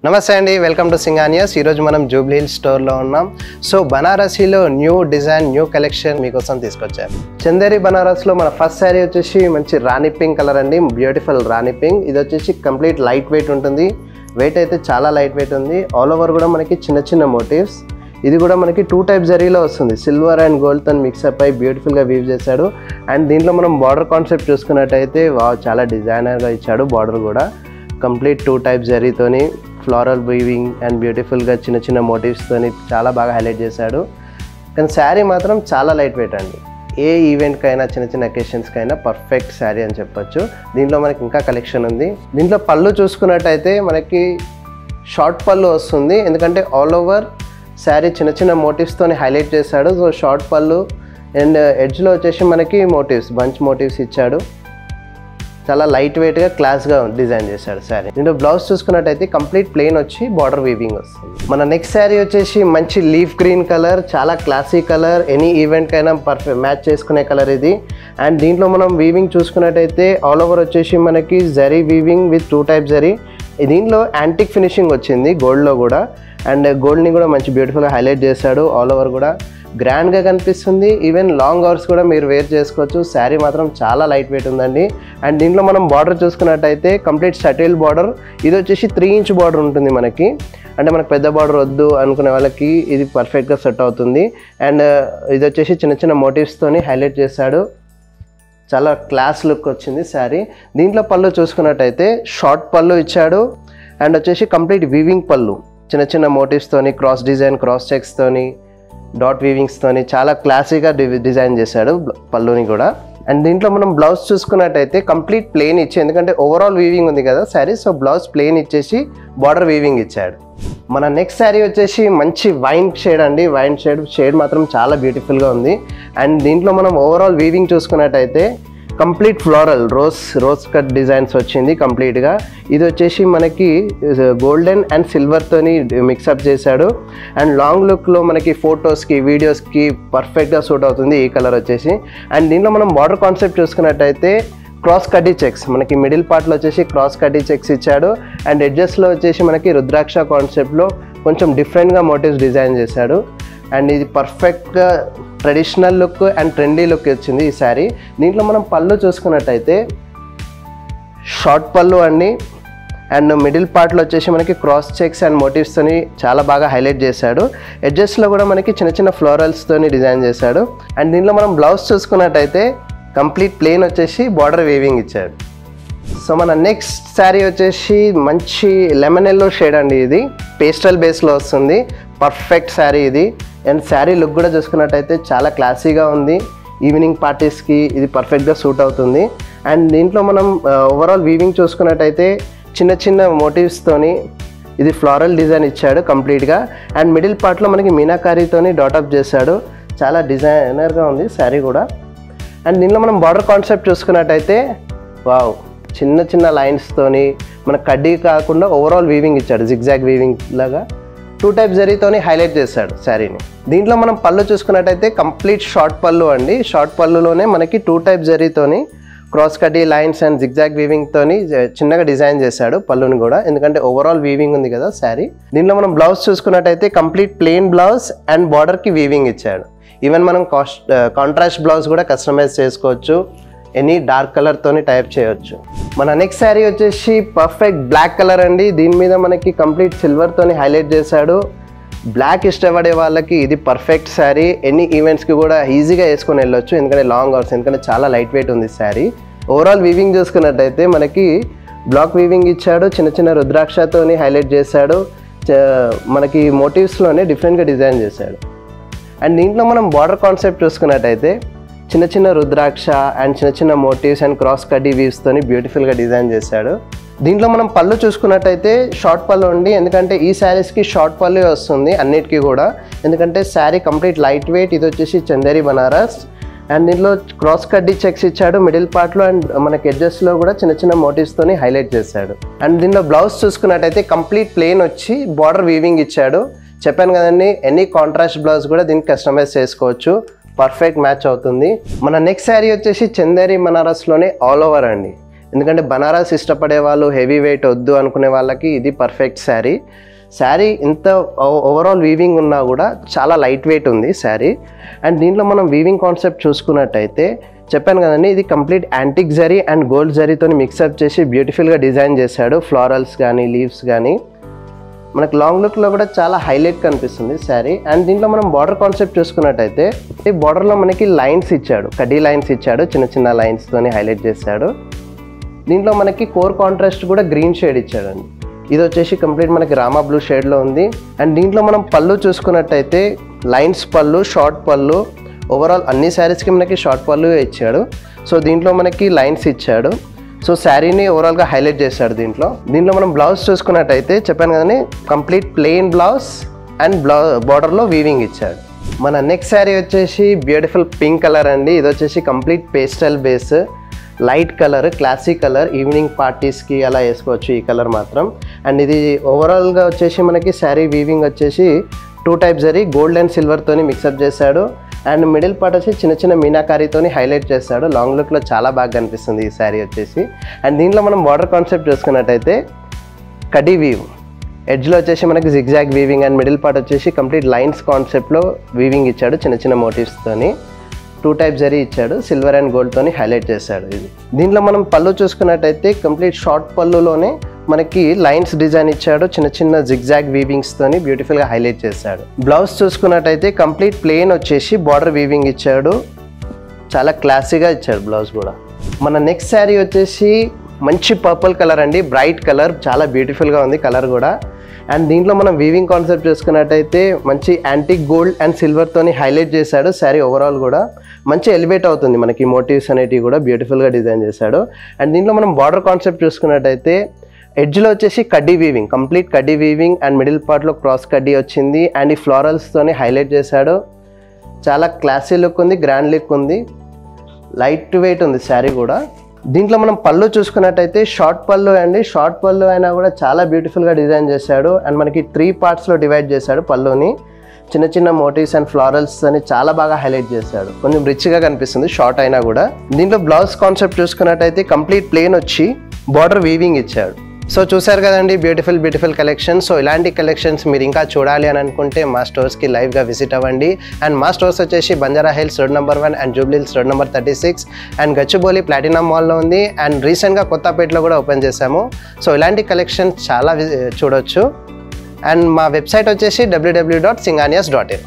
నమస్తే అండి, welcome to సింగానియాస్. ఈరోజు మనం జూబ్లీ హిల్స్ స్టోర్లో ఉన్నాం. సో బనారసీలో న్యూ డిజైన్, న్యూ కలెక్షన్ మీకోసం తీసుకొచ్చాను. చందేరి బనారస్లో మన ఫస్ట్ శారీ వచ్చేసి మంచి రాణి పింక్ కలర్ అండి, బ్యూటిఫుల్ రాణి పింక్. ఇది వచ్చేసి కంప్లీట్ లైట్ వెయిట్ ఉంటుంది. వెయిట్ అయితే చాలా లైట్ వెయిట్ ఉంది. ఆల్ ఓవర్ కూడా మనకి చిన్న చిన్న మోటివ్స్. ఇది కూడా మనకి 2 టైప్ జరీలో వస్తుంది. సిల్వర్ అండ్ గోల్డ్తో మిక్సప్ అయి బ్యూటిఫుల్గా వీవ్ చేశాడు. అండ్ దీంట్లో మనం బార్డర్ కాన్సెప్ట్ చూసుకున్నట్టయితే చాలా డిజైనర్గా ఇచ్చాడు. బార్డర్ కూడా కంప్లీట్ 2 టైప్ జరీతోని ఫ్లోరల్ వీవింగ్ అండ్ బ్యూటిఫుల్గా చిన్న చిన్న మోటివ్స్తోని చాలా బాగా హైలైట్ చేశాడు. కానీ శారీ మాత్రం చాలా లైట్ వెయిట్ అండి. ఏ ఈవెంట్కైనా చిన్న చిన్న అకేషన్స్కైనా పర్ఫెక్ట్ శారీ అని చెప్పొచ్చు. దీంట్లో మనకి ఇంకా కలెక్షన్ ఉంది. దీంట్లో పళ్ళు చూసుకున్నట్టయితే మనకి షార్ట్ పళ్ళు వస్తుంది, ఎందుకంటే ఆల్ ఓవర్ శారీ చిన్న చిన్న మోటివ్స్తోని హైలైట్ చేశాడు. సో షార్ట్ పళ్ళు అండ్ ఎడ్జ్లో వచ్చేసి మనకి మోటివ్స్, బంచ్ మోటివ్స్ ఇచ్చాడు. చాలా లైట్ వెయిట్గా క్లాస్గా డిజైన్ చేశాడు శారీ. దీంట్లో బ్లౌజ్ చూసుకున్నట్టయితే కంప్లీట్ ప్లెయిన్ వచ్చి బార్డర్ వీవింగ్ వస్తుంది. మన నెక్స్ట్ శారీ వచ్చేసి మంచి లీఫ్ గ్రీన్ కలర్, చాలా క్లాసీ కలర్. ఎనీ ఈవెంట్కైనా పర్ఫెక్ట్ మ్యాచ్ చేసుకునే కలర్ ఇది. అండ్ దీంట్లో మనం వీవింగ్ చూసుకున్నట్టయితే ఆల్ ఓవర్ వచ్చేసి మనకి zari weaving with 2 type zari. దీంట్లో యాంటిక్ ఫినిషింగ్ వచ్చింది గోల్డ్లో కూడా. అండ్ గోల్డ్ని కూడా మంచి బ్యూటిఫుల్గా హైలైట్ చేశాడు. ఆల్ ఓవర్ కూడా గ్రాండ్గా కనిపిస్తుంది. ఈవెన్ లాంగ్ అవర్స్ కూడా మీరు వేర్ చేసుకోవచ్చు. శారీ మాత్రం చాలా లైట్ వెయిట్ ఉందండి. అండ్ దీంట్లో మనం బార్డర్ చూసుకున్నట్టయితే కంప్లీట్ సటిల్ బార్డర్. ఇది వచ్చేసి 3 ఇంచ్ బార్డర్ ఉంటుంది మనకి. అంటే మనకు పెద్ద బార్డర్ వద్దు అనుకునే వాళ్ళకి ఇది పర్ఫెక్ట్గా సెట్ అవుతుంది. అండ్ ఇది వచ్చేసి చిన్న చిన్న మోటివ్స్తోని హైలైట్ చేశాడు. చాలా క్లాస్ లుక్ వచ్చింది శారీ. దీంట్లో పళ్ళు చూసుకున్నట్టయితే షార్ట్ పళ్ళు ఇచ్చాడు. అండ్ వచ్చేసి కంప్లీట్ వీవింగ్ పళ్ళు, చిన్న చిన్న మోటివ్స్తోని, క్రాస్ డిజైన్, క్రాస్ చెక్స్తోని, డాట్ వీవింగ్స్తోని చాలా క్లాసీగా డిజైన్ చేశాడు పళ్ళుని కూడా. అండ్ దీంట్లో మనం బ్లౌజ్ చూసుకున్నట్టయితే కంప్లీట్ ప్లెయిన్ ఇచ్చి, ఎందుకంటే ఓవరాల్ వీవింగ్ ఉంది కదా శారీ, సో బ్లౌజ్ ప్లెయిన్ ఇచ్చేసి బార్డర్ వీవింగ్ ఇచ్చాడు. మన నెక్స్ట్ శారీ వచ్చేసి మంచి వైన్ షేడ్ అండి. వైన్ షేడ్ మాత్రం చాలా బ్యూటిఫుల్గా ఉంది. అండ్ దీంట్లో మనం ఓవరాల్ వీవింగ్ చూసుకున్నట్టయితే complete floral rose cut designs వచ్చింది కంప్లీట్గా. ఇది వచ్చేసి మనకి గోల్డెన్ అండ్ సిల్వర్తోని మిక్సప్ చేశాడు. అండ్ లాంగ్ లుక్లో మనకి ఫొటోస్కి, వీడియోస్కి పర్ఫెక్ట్గా సూట్ అవుతుంది ఈ కలర్ వచ్చేసి. అండ్ దీంట్లో మనం బార్డర్ కాన్సెప్ట్ చూసుకున్నట్టయితే క్రాస్ కడ్డీ చెక్స్, మనకి మిడిల్ పార్ట్లో వచ్చేసి క్రాస్ కడ్డీ చెక్స్ ఇచ్చాడు. అండ్ ఎడ్జెస్లో వచ్చేసి మనకి రుద్రాక్ష కాన్సెప్ట్లో కొంచెం డిఫరెంట్గా మోటివ్స్ డిజైన్ చేశాడు. అండ్ ఇది పర్ఫెక్ట్గా traditional look and trendy look వచ్చింది ఈ శారీ. దీంట్లో మనం పళ్ళు చూసుకున్నట్టయితే షార్ట్ పళ్ళు అండి. అండ్ మిడిల్ పార్ట్లో వచ్చేసి మనకి క్రాస్ చెక్స్ అండ్ మోటివ్స్తోని చాలా బాగా హైలైట్ చేశాడు. ఎడ్జెస్లో కూడా మనకి చిన్న చిన్న ఫ్లోరల్స్తోని డిజైన్ చేశాడు. అండ్ దీంట్లో మనం బ్లౌజ్ చూసుకున్నట్టయితే కంప్లీట్ ప్లెయిన్ వచ్చేసి బార్డర్ వీవింగ్ ఇచ్చాడు. సో మన నెక్స్ట్ శారీ వచ్చేసి మంచి లెమన్ ఎల్లో షేడ్ అండి. ఇది పేస్టల్ బేస్లో వస్తుంది. పర్ఫెక్ట్ శారీ ఇది. అండ్ శారీ లుక్ కూడా చూసుకున్నట్టయితే చాలా క్లాసీగా ఉంది. ఈవినింగ్ పార్టీస్కి ఇది పర్ఫెక్ట్గా సూట్ అవుతుంది. అండ్ దీంట్లో మనం ఓవరాల్ వీవింగ్ చూసుకున్నట్టయితే చిన్న చిన్న మోటివ్స్తోని ఇది ఫ్లోరల్ డిజైన్ ఇచ్చాడు కంప్లీట్గా. అండ్ మిడిల్ పార్ట్లో మనకి మీనాకారీతోని డాటప్ చేశాడు. చాలా డిజైనర్గా ఉంది శారీ కూడా. అండ్ దీంట్లో మనం బార్డర్ కాన్సెప్ట్ చూసుకున్నట్టయితే వావ్, చిన్న చిన్న లైన్స్తోని మన కడ్డీ కాకుండా ఓవరాల్ వీవింగ్ ఇచ్చాడు. జిగ్జాగ్ వీవింగ్ లాగా 2 టైప్ జరీతోని హైలైట్ చేశాడు శారీని. దీంట్లో మనం పళ్ళు చూసుకున్నట్టయితే కంప్లీట్ షార్ట్ పళ్ళు అండి. షార్ట్ పళ్ళులోనే మనకి 2 టైప్ జరీతోని క్రాస్ కడ్డీ లైన్స్ అండ్ జిగ్జాగ్ వీవింగ్తోని చిన్నగా డిజైన్ చేశాడు పళ్ళుని కూడా, ఎందుకంటే ఓవరాల్ వీవింగ్ ఉంది కదా శారీ. దీంట్లో మనం బ్లౌజ్ చూసుకున్నట్టయితే కంప్లీట్ ప్లెయిన్ బ్లౌజ్ అండ్ బార్డర్కి వీవింగ్ ఇచ్చాడు. ఈవెన్ మనం కాంట్రాస్ట్ బ్లౌజ్ కూడా కస్టమైజ్ చేసుకోవచ్చు. ఎనీ డార్క్ కలర్తోని టైప్ చేయొచ్చు. మన నెక్స్ట్ శారీ వచ్చేసి పర్ఫెక్ట్ బ్లాక్ కలర్ అండి. దీని మీద మనకి కంప్లీట్ సిల్వర్తోని హైలైట్ చేశాడు. బ్లాక్ ఇష్టపడే వాళ్ళకి ఇది పర్ఫెక్ట్ శారీ. ఎనీ ఈవెంట్స్కి కూడా ఈజీగా వేసుకొని వెళ్ళొచ్చు, ఎందుకంటే లాంగ్ అవర్స్, ఎందుకంటే చాలా లైట్ వెయిట్ ఉంది శారీ. ఓవరాల్ వీవింగ్ చూసుకున్నట్టయితే మనకి బ్లాక్ వీవింగ్ ఇచ్చాడు. చిన్న చిన్న రుద్రాక్షతోని హైలైట్ చేశాడు. మనకి మోటివ్స్లోనే డిఫరెంట్గా డిజైన్ చేశాడు. అండ్ దీంట్లో మనం బార్డర్ కాన్సెప్ట్ చూసుకున్నట్టయితే చిన్న చిన్న రుద్రాక్ష అండ్ చిన్న చిన్న మోటివ్స్ అండ్ క్రాస్ కడ్డీ వీవ్స్తోని బ్యూటిఫుల్గా డిజైన్ చేశాడు. దీంట్లో మనం పళ్ళు చూసుకున్నట్టయితే షార్ట్ పళ్ళు అండి, ఎందుకంటే ఈ శారీస్కి షార్ట్ పళ్ళు వస్తుంది అన్నిటికీ కూడా, ఎందుకంటే శారీ కంప్లీట్ లైట్ వెయిట్. ఇది వచ్చేసి చందేరి బనారస్. అండ్ దీంట్లో క్రాస్ కడ్డీ చెక్స్ ఇచ్చాడు మిడిల్ పార్ట్లో. అండ్ మనకి ఎడ్జెస్లో కూడా చిన్న చిన్న మోటివ్స్తోని హైలైట్ చేశాడు. అండ్ దీంట్లో బ్లౌజ్ చూసుకున్నట్టయితే కంప్లీట్ ప్లెయిన్ వచ్చి బార్డర్ వీవింగ్ ఇచ్చాడు. చెప్పాను కదండి, ఎనీ కాంట్రాస్ట్ బ్లౌజ్ కూడా దీనికి కస్టమైజ్ చేసుకోవచ్చు. పర్ఫెక్ట్ మ్యాచ్ అవుతుంది. మన నెక్స్ట్ శారీ వచ్చేసి చందేరి బనారస్లోనే ఆల్ ఓవర్ అండి. ఎందుకంటే బనారస్ ఇష్టపడే వాళ్ళు, హెవీ వెయిట్ వద్దు అనుకునే వాళ్ళకి ఇది పర్ఫెక్ట్ శారీ ఇంత ఓవరాల్ వీవింగ్ ఉన్నా కూడా చాలా లైట్ వెయిట్ ఉంది శారీ. అండ్ దీంట్లో మనం వీవింగ్ కాన్సెప్ట్ చూసుకున్నట్టయితే చెప్పాను కదండి, ఇది complete antique zari and gold జరీతో మిక్సప్ చేసి బ్యూటిఫుల్గా డిజైన్ చేశాడు. ఫ్లోరల్స్ కానీ లీవ్స్ కానీ మనకు లాంగ్ లుక్లో కూడా చాలా హైలైట్ కనిపిస్తుంది శారీ. అండ్ దీంట్లో మనం బార్డర్ కాన్సెప్ట్ చూసుకున్నట్టయితే ఈ బార్డర్లో మనకి లైన్స్ ఇచ్చాడు, కడ్డీ లైన్స్ ఇచ్చాడు, చిన్న చిన్న లైన్స్తోని హైలైట్ చేశాడు. దీంట్లో మనకి కోర్ కాంట్రాస్ట్ కూడా గ్రీన్ షేడ్ ఇచ్చాడండి. ఇది వచ్చేసి కంప్లీట్ మనకి రామా బ్లూ షేడ్లో ఉంది. అండ్ దీంట్లో మనం పళ్ళు చూసుకున్నట్టయితే లైన్స్ పళ్ళు, షార్ట్ పళ్ళు, ఓవరాల్ అన్ని శారీస్కి మనకి షార్ట్ పళ్ళు ఇచ్చాడు. సో దీంట్లో మనకి లైన్స్ ఇచ్చాడు. సో శారీని ఓవరాల్గా హైలైట్ చేశాడు. దీంట్లో మనం బ్లౌజ్ చూసుకున్నట్టయితే చెప్పాను కదండి, కంప్లీట్ ప్లెయిన్ బ్లౌజ్ అండ్ బార్డర్లో వీవింగ్ ఇచ్చాడు. మన నెక్స్ట్ శారీ వచ్చేసి బ్యూటిఫుల్ పింక్ కలర్ అండి. ఇది వచ్చేసి complete pastel base, light colour, classic colour, evening పార్టీస్కి అలా వేసుకోవచ్చు ఈ కలర్ మాత్రం. అండ్ ఇది ఓవరాల్గా వచ్చేసి మనకి శారీ వీవింగ్ వచ్చేసి 2 టైప్ జరీ గోల్డ్ అండ్ సిల్వర్తోని మిక్సప్ చేశాడు. అండ్ మిడిల్ పార్ట్ వచ్చి చిన్న చిన్న మీనాకారీతోని హైలైట్ చేస్తాడు. లాంగ్ లుక్లో చాలా బాగా కనిపిస్తుంది ఈ శారీ వచ్చేసి. అండ్ దీంట్లో మనం బార్డర్ కాన్సెప్ట్ చూసుకున్నట్టయితే కడ్డీ వీవ్, ఎడ్జ్లో వచ్చేసి మనకి zigzag weaving and middle part వచ్చేసి కంప్లీట్ లైన్స్ కాన్సెప్ట్లో వీవింగ్ ఇచ్చాడు చిన్న చిన్న మోటివ్స్తోని. 2 టైప్ జరీ ఇచ్చాడు, సిల్వర్ అండ్ గోల్డ్తోని హైలైట్ చేశాడు. ఇది దీంట్లో మనం పళ్ళు చూసుకున్నట్టయితే కంప్లీట్ షార్ట్ పళ్ళులోనే మనకి లైన్స్ డిజైన్ ఇచ్చాడు, చిన్న చిన్న జిగ్జాగ్ వీవింగ్స్తోని బ్యూటిఫుల్గా హైలైట్ చేశాడు. బ్లౌజ్ చూసుకున్నట్టయితే కంప్లీట్ ప్లెయిన్ వచ్చేసి బార్డర్ వీవింగ్ ఇచ్చాడు, చాలా క్లాసీగా ఇచ్చాడు బ్లౌజ్ కూడా. మన నెక్స్ట్ శారీ వచ్చేసి మంచి పర్పుల్ కలర్ అండి, బ్రైట్ కలర్, చాలా బ్యూటిఫుల్గా ఉంది కలర్ కూడా. అండ్ దీంట్లో మనం వీవింగ్ కాన్సెప్ట్ చూసుకున్నట్టయితే మంచి యాంటిక్ గోల్డ్ అండ్ సిల్వర్తోని హైలైట్ చేశాడు. శారీ ఓవరాల్ కూడా మంచి ఎలివేట్ అవుతుంది, మనకి మోటివ్స్ అనేటివి కూడా బ్యూటిఫుల్గా డిజైన్ చేశాడు. అండ్ దీంట్లో మనం బార్డర్ కాన్సెప్ట్ చూసుకున్నట్టయితే ఎడ్జ్లో వచ్చేసి కడ్డీ వీవింగ్, కంప్లీట్ కడ్డీ వీవింగ్ అండ్ మిడిల్ పార్ట్లో క్రాస్ కడ్డీ వచ్చింది. అండ్ ఈ ఫ్లోరల్స్తోని హైలైట్ చేశాడు. చాలా క్లాసీ లుక్ ఉంది, గ్రాండ్ లుక్ ఉంది, లైట్ వెయిట్ ఉంది శారీ కూడా. దీంట్లో మనం పళ్ళు చూసుకున్నట్టయితే షార్ట్ పళ్ళు అండి, షార్ట్ పళ్ళు అయినా కూడా చాలా బ్యూటిఫుల్గా డిజైన్ చేశాడు. అండ్ మనకి 3 పార్ట్స్లో డివైడ్ చేశాడు పళ్ళుని. చిన్న చిన్న మోటివ్స్ అండ్ ఫ్లోరల్స్ అని చాలా బాగా హైలైట్ చేశాడు, కొంచెం రిచ్గా కనిపిస్తుంది షార్ట్ అయినా కూడా. దీంట్లో బ్లౌజ్ కాన్సెప్ట్ చూసుకున్నట్టయితే కంప్లీట్ ప్లెయిన్ వచ్చి బార్డర్ వీవింగ్ ఇచ్చాడు. సో చూసారు కదండి బ్యూటిఫుల్ కలెక్షన్. సో ఇలాంటి కలెక్షన్స్ మీరు ఇంకా చూడాలి అని అనుకుంటే మా స్టోర్స్కి లైవ్గా విజిట్ అవ్వండి. అండ్ మా స్టోర్స్ వచ్చేసి Banjara hills road number 1 and Jubilee hills road number 36 and Gachibowli platinum మాల్లో ఉంది. అండ్ రీసెంట్గా కొత్తపేటలో కూడా ఓపెన్ చేశాము. సో ఇలాంటి కలెక్షన్స్ చాలా చూడొచ్చు. అండ్ మా వెబ్సైట్ వచ్చేసి www.singanias.in.